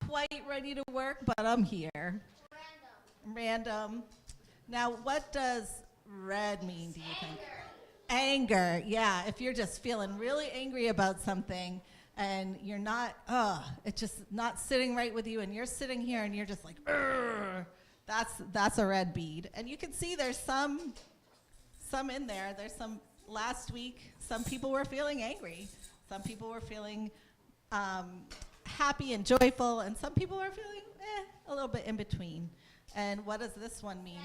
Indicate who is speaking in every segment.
Speaker 1: quite ready to work, but I'm here. Random. Now, what does red mean, do you think? Anger, yeah. If you're just feeling really angry about something and you're not, it's just not sitting right with you, and you're sitting here and you're just like, "Ugh," that's a red bead. And you can see there's some in there. There's some last week. Some people were feeling angry. Some people were feeling happy and joyful, and some people were feeling a little bit in between. And what does this one mean?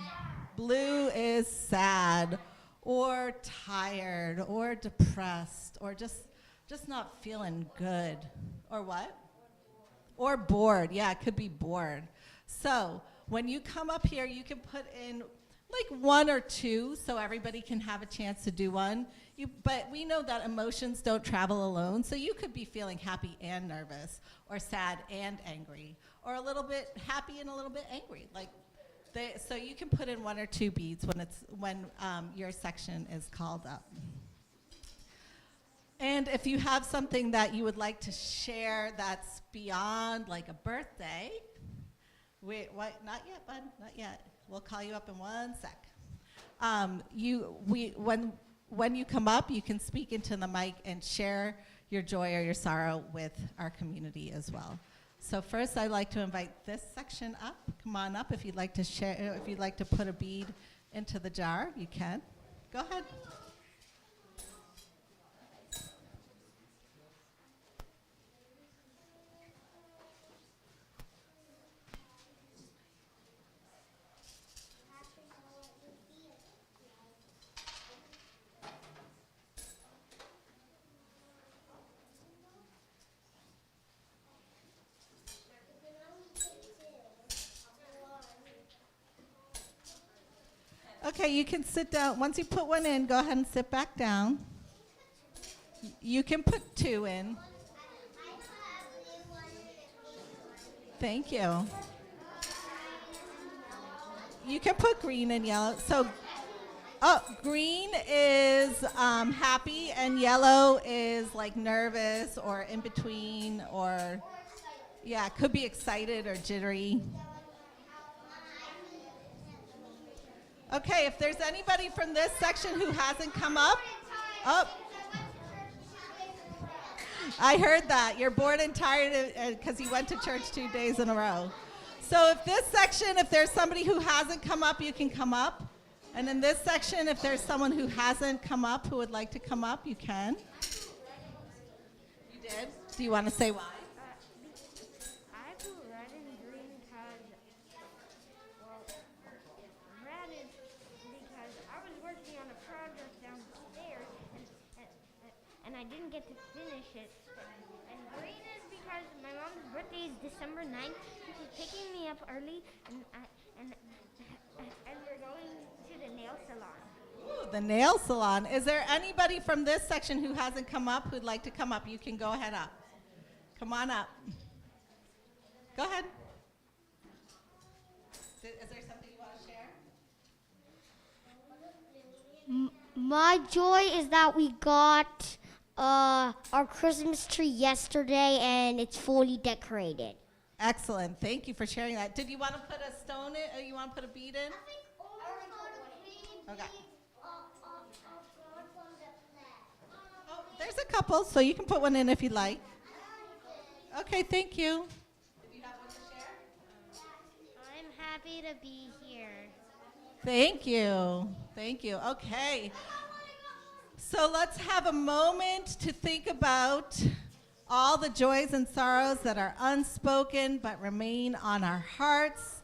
Speaker 1: Blue is sad, or tired, or depressed, or just not feeling good. Or what? Or bored. Yeah, it could be bored. So when you come up here, you can put in like one or two so everybody can have a chance to do one. But we know that emotions don't travel alone, so you could be feeling happy and nervous, or sad and angry, or a little bit happy and a little bit angry. So you can put in one or two beads when your section is called up. And if you have something that you would like to share that's beyond like a birthday, not yet, bud, not yet. We'll call you up in 1 sec. When you come up, you can speak into the mic and share your joy or your sorrow with our community as well. So first, I'd like to invite this section up. Come on up if you'd like to share. If you'd like to put a bead into the jar, you can. Go ahead. Okay, you can sit down. Once you put one in, go ahead and sit back down. You can put two in. Thank you. You can put green and yellow. So, green is happy, and yellow is like nervous or in between, or yeah, it could be excited or jittery. Okay, if there's anybody from this section who hasn't come up, I heard that. You're bored and tired because you went to church 2 days in a row. So if this section, if there's somebody who hasn't come up, you can come up. And in this section, if there's someone who hasn't come up who would like to come up, you can. You did? Do you want to say why?
Speaker 2: I put red and green because, red is because I was working on a project downstairs and I didn't get to finish it. And green is because my mom's birthday is December 9th. She's picking me up early and we're going to the nail salon.
Speaker 1: Ooh, the nail salon. Is there anybody from this section who hasn't come up who'd like to come up? You can go ahead up. Come on up. Go ahead. Is there something you want to share?
Speaker 3: My joy is that we got our Christmas tree yesterday and it's fully decorated.
Speaker 1: Excellent. Thank you for sharing that. Did you want to put a stone in, or you want to put a bead in? Okay. Oh, there's a couple, so you can put one in if you'd like. Okay, thank you. Did you have one to share?
Speaker 2: I'm happy to be here.
Speaker 1: Thank you. Thank you. Okay. So let's have a moment to think about all the joys and sorrows that are unspoken but remain on our hearts.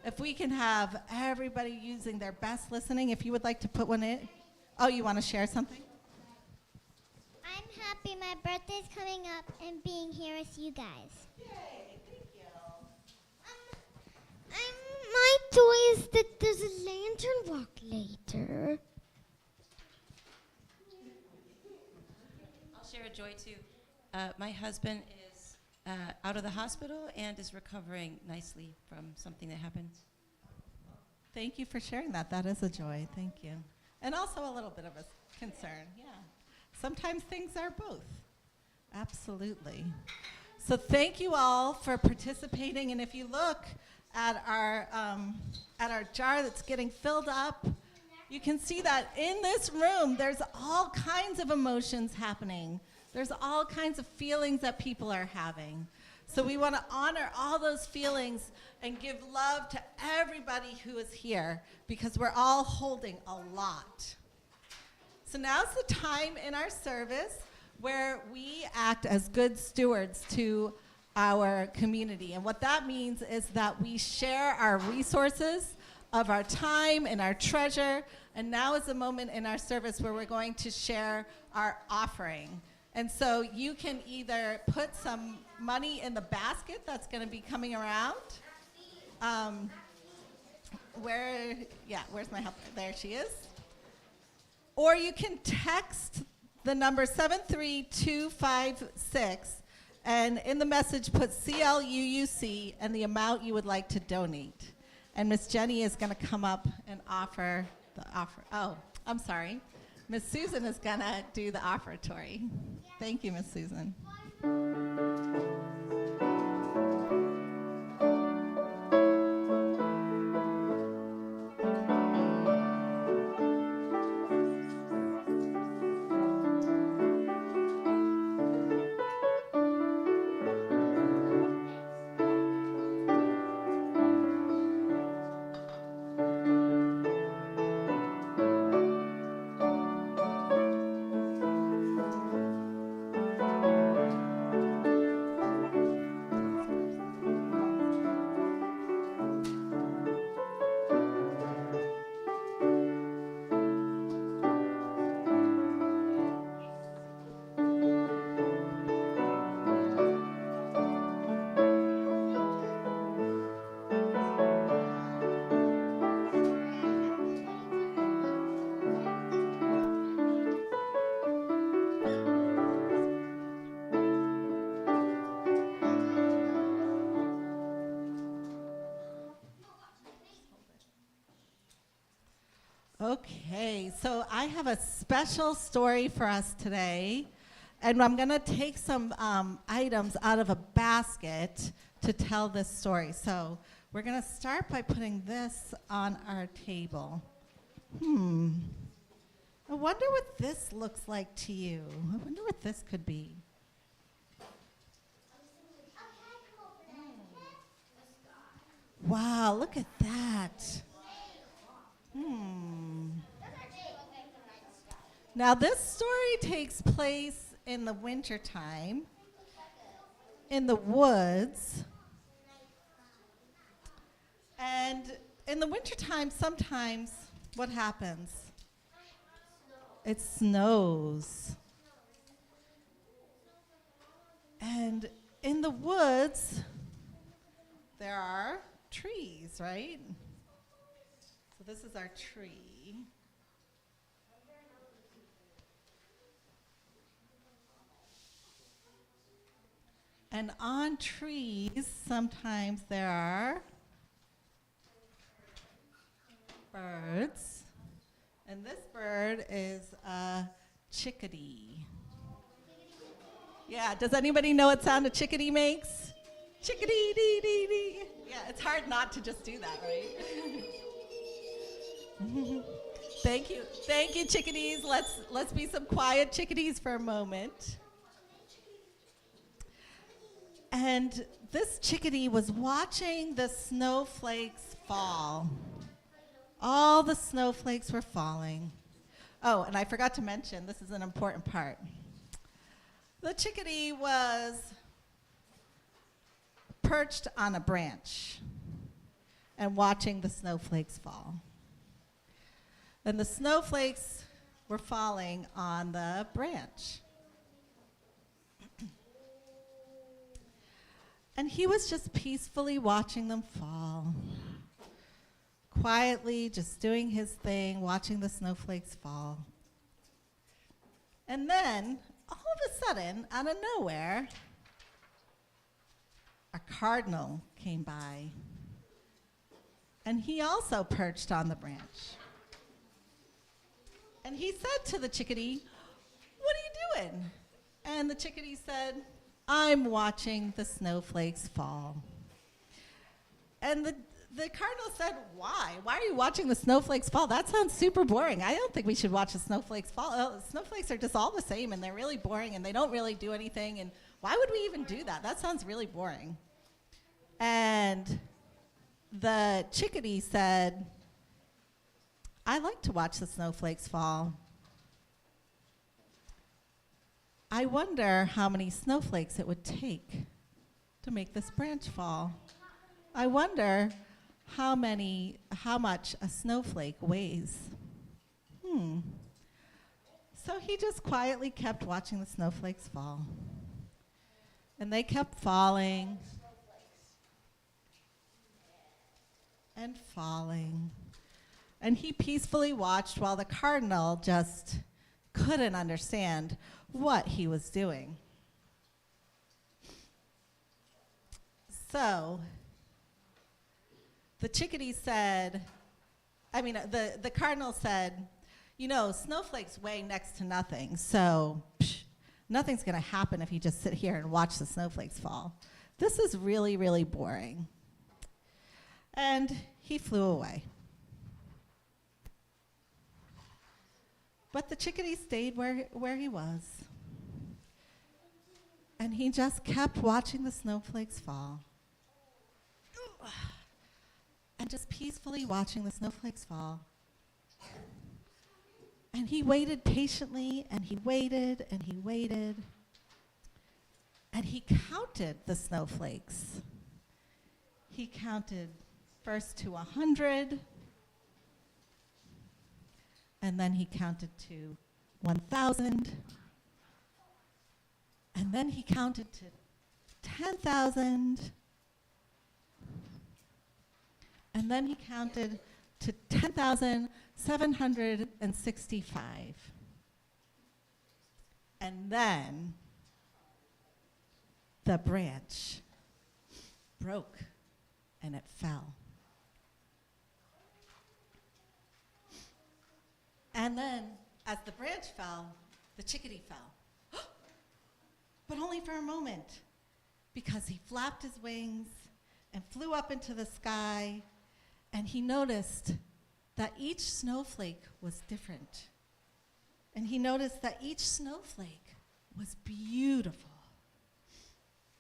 Speaker 1: If we can have everybody using their best listening, if you would like to put one in. Oh, you want to share something?
Speaker 4: I'm happy my birthday's coming up and being here with you guys.
Speaker 1: Yay, thank you.
Speaker 4: My joy is that there's a lantern walk later.
Speaker 5: I'll share a joy too. My husband is out of the hospital and is recovering nicely from something that happened.
Speaker 1: Thank you for sharing that. That is a joy. Thank you. And also a little bit of a concern. Yeah. Sometimes things are both. Absolutely. So thank you all for participating. And if you look at our jar that's getting filled up, you can see that in this room, there's all kinds of emotions happening. There's all kinds of feelings that people are having. So we want to honor all those feelings and give love to everybody who is here because we're all holding a lot. So now's the time in our service where we act as good stewards to our community. And what that means is that we share our resources of our time and our treasure. And now is the moment in our service where we're going to share our offering. And so you can either put some money in the basket that's going to be coming around. Where's my helper? There she is. Or you can text the number 73256, and in the message put CLUUC and the amount you would like to donate. And Miss Jenny is going to come up and offer the offer. Oh, I'm sorry. Miss Susan is going to do the offertory. Thank you, Miss Susan. Okay, so I have a special story for us today, and I'm going to take some items out of a basket to tell this story. So we're going to start by putting this on our table. I wonder what this looks like to you. I wonder what this could be. Wow, look at that. Now this story takes place in the wintertime, in the woods. And in the wintertime, sometimes what happens? It snows. And in the woods, there are trees, right? So this is our tree. And on trees, sometimes there are birds. And this bird is a chickadee. Yeah, does anybody know what sound a chickadee makes? Chickadee, dee, dee, dee. Yeah, it's hard not to just do that, right? Thank you. Thank you, chickadees. Let's be some quiet chickadees for a moment. And this chickadee was watching the snowflakes fall. All the snowflakes were falling. Oh, and I forgot to mention, this is an important part. The chickadee was perched on a branch and watching the snowflakes fall. And the snowflakes were falling on the branch. And he was just peacefully watching them fall. Quietly, just doing his thing, watching the snowflakes fall. And then, all of a sudden, out of nowhere, a cardinal came by. And he also perched on the branch. And he said to the chickadee, "What are you doing?" And the chickadee said, I'm watching the snowflakes fall. And the cardinal said, why? Why are you watching the snowflakes fall? That sounds super boring. I don't think we should watch the snowflakes fall. Snowflakes are just all the same, and they're really boring, and they don't really do anything. And why would we even do that? That sounds really boring. And the chickadee said, I like to watch the snowflakes fall. I wonder how many snowflakes it would take to make this branch fall. I wonder how much a snowflake weighs. So he just quietly kept watching the snowflakes fall. And they kept falling and falling. And he peacefully watched while the cardinal just couldn't understand what he was doing. So the chickadee said, the cardinal said, snowflakes weigh next to nothing, so nothing's going to happen if you just sit here and watch the snowflakes fall. This is really, really boring. And he flew away. But the chickadee stayed where he was. And he just kept watching the snowflakes fall. And just peacefully watching the snowflakes fall. And he waited patiently, and he waited, and he waited. And he counted the snowflakes. He counted first to 100, and then he counted to 1,000, and then he counted to 10,000, and then he counted to 10,765. And then the branch broke and it fell. And then, as the branch fell, the chickadee fell. But only for a moment, because he flapped his wings and flew up into the sky, and he noticed that each snowflake was different. And he noticed that each snowflake was beautiful.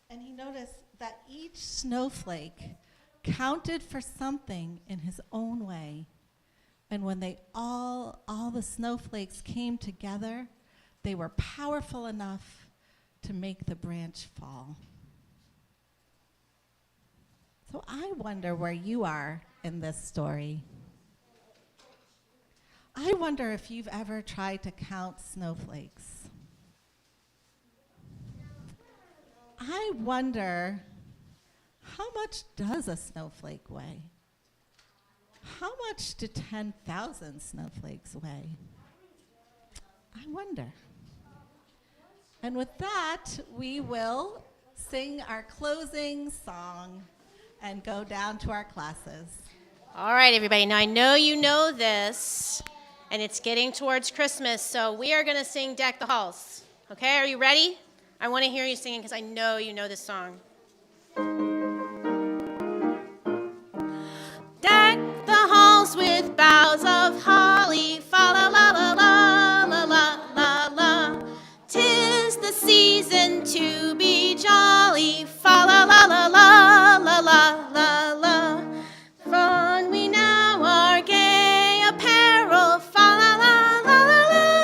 Speaker 1: And he noticed that each snowflake counted for something in his own way. And when all the snowflakes came together, they were powerful enough to make the branch fall. So I wonder where you are in this story. I wonder if you've ever tried to count snowflakes. I wonder, how much does a snowflake weigh? How much do 10,000 snowflakes weigh? I wonder. And with that, we will sing our closing song and go down to our classes.
Speaker 6: All right, everybody. Now, I know you know this, and it's getting towards Christmas, so we are going to sing Deck the Halls. Okay, are you ready? I want to hear you singing because I know you know this song. Deck the halls with boughs of holly, fa la la la la la la la la. 'Tis the season to be jolly, fa la la la la la la la la. Fun we now our gay apparel, fa la la la la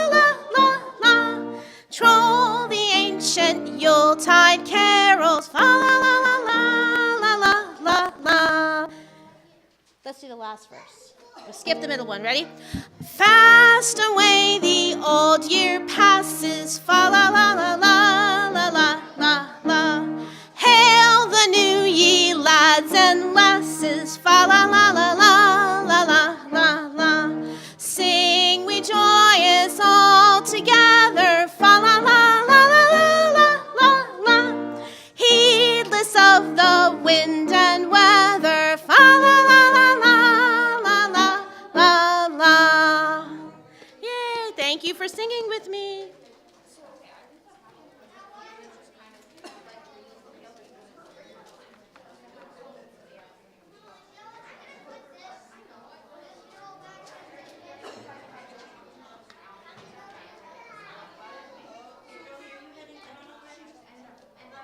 Speaker 6: la la la. Troll the ancient Yuletide carols, fa la la la la la la la. Let's do the last verse. We'll skip the middle one. Ready? Fast away the old year passes, fa la la la la la la la la. Hail the new ye lads and lasses, fa la la la la la la la la. Sing we joyous all together, fa la la la la la la la. Heedless of the wind and weather, fa la la la la la la la la. Yay! Thank you for singing with